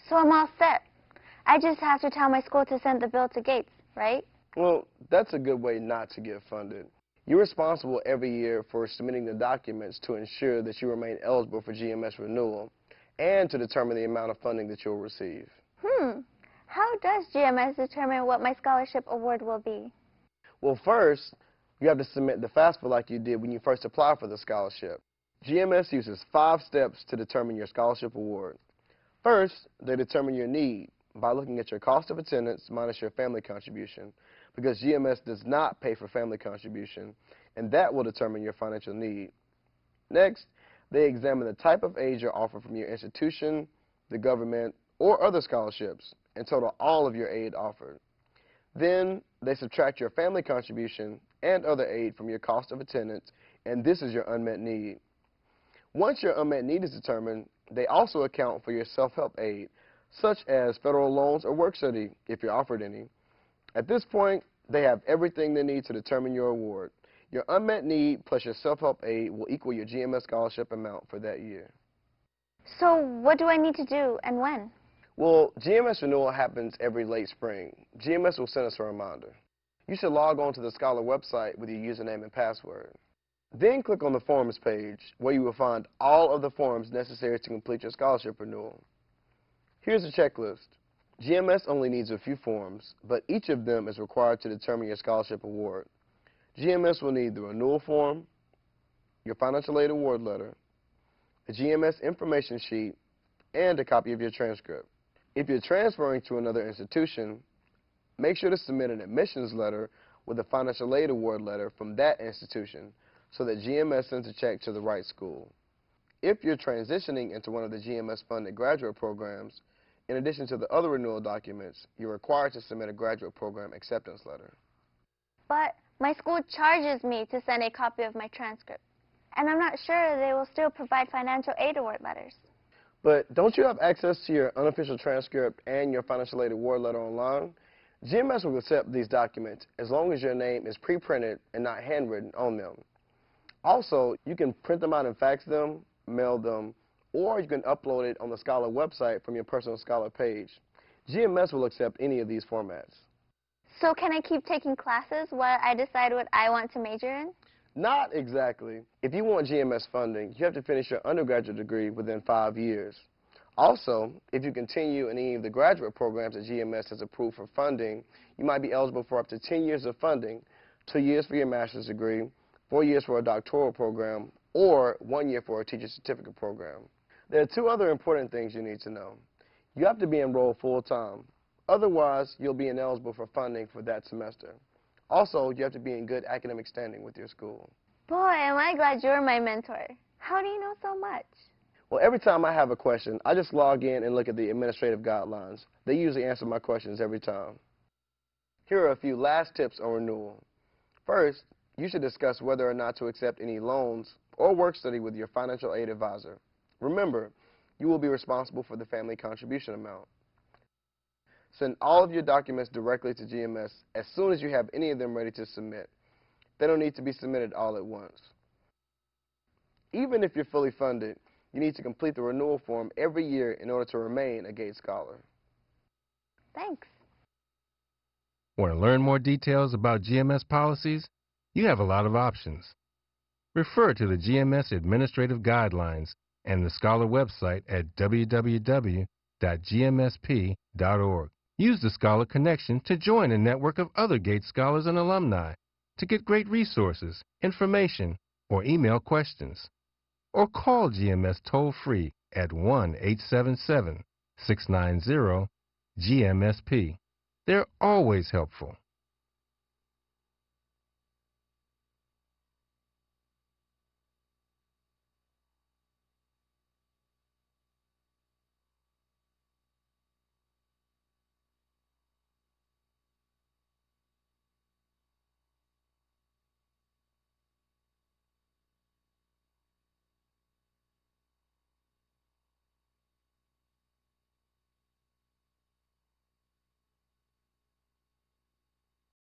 So I'm all set. I just have to tell my school to send the bill to Gates, right? Well, that's a good way not to get funded. You're responsible every year for submitting the documents to ensure that you remain eligible for GMS renewal and to determine the amount of funding that you'll receive. How does GMS determine what my scholarship award will be? Well, first, you have to submit the FAFSA like you did when you first applied for the scholarship. GMS uses 5 steps to determine your scholarship award. First, they determine your need by looking at your cost of attendance minus your family contribution, because GMS does not pay for family contribution, and that will determine your financial need. Next, they examine the type of aid you're offered from your institution, the government, or other scholarships, and total all of your aid offered. Then, they subtract your family contribution and other aid from your cost of attendance, and this is your unmet need. Once your unmet need is determined, they also account for your self-help aid, such as federal loans or work study, if you're offered any. At this point, they have everything they need to determine your award. Your unmet need plus your self-help aid will equal your GMS scholarship amount for that year. So what do I need to do and when? Well, GMS renewal happens every late spring. GMS will send us a reminder. You should log on to the Scholar website with your username and password. Then click on the Forms page, where you will find all of the forms necessary to complete your scholarship renewal. Here's a checklist. GMS only needs a few forms, but each of them is required to determine your scholarship award. GMS will need the renewal form, your financial aid award letter, the GMS information sheet, and a copy of your transcript. If you're transferring to another institution, make sure to submit an admissions letter with a financial aid award letter from that institution so that GMS sends a check to the right school. If you're transitioning into one of the GMS-funded graduate programs, in addition to the other renewal documents, you're required to submit a graduate program acceptance letter. But my school charges me to send a copy of my transcript, and I'm not sure they will still provide financial aid award letters. But don't you have access to your unofficial transcript and your financial aid award letter online? GMS will accept these documents as long as your name is pre-printed and not handwritten on them. Also, you can print them out and fax them, mail them, or you can upload it on the Scholar website from your personal Scholar page. GMS will accept any of these formats. So can I keep taking classes while I decide what I want to major in? Not exactly. If you want GMS funding, you have to finish your undergraduate degree within 5 years. Also, if you continue in any of the graduate programs that GMS has approved for funding, you might be eligible for up to 10 years of funding, 2 years for your master's degree, 4 years for a doctoral program, or 1 year for a teacher certificate program. There are 2 other important things you need to know. You have to be enrolled full-time. Otherwise, you'll be ineligible for funding for that semester. Also, you have to be in good academic standing with your school. Boy, am I glad you're my mentor. How do you know so much? Well, every time I have a question, I just log in and look at the administrative guidelines. They usually answer my questions every time. Here are a few last tips on renewal. First, you should discuss whether or not to accept any loans or work study with your financial aid advisor. Remember, you will be responsible for the family contribution amount. Send all of your documents directly to GMS as soon as you have any of them ready to submit. They don't need to be submitted all at once. Even if you're fully funded, you need to complete the renewal form every year in order to remain a Gates Scholar. Thanks. Want to learn more details about GMS policies? You have a lot of options. Refer to the GMS Administrative Guidelines and the Scholar website at www.gmsp.org. Use the Scholar Connection to join a network of other Gates Scholars and alumni to get great resources, information, or email questions. Or call GMS toll-free at 1-877-690-GMSP. They're always helpful.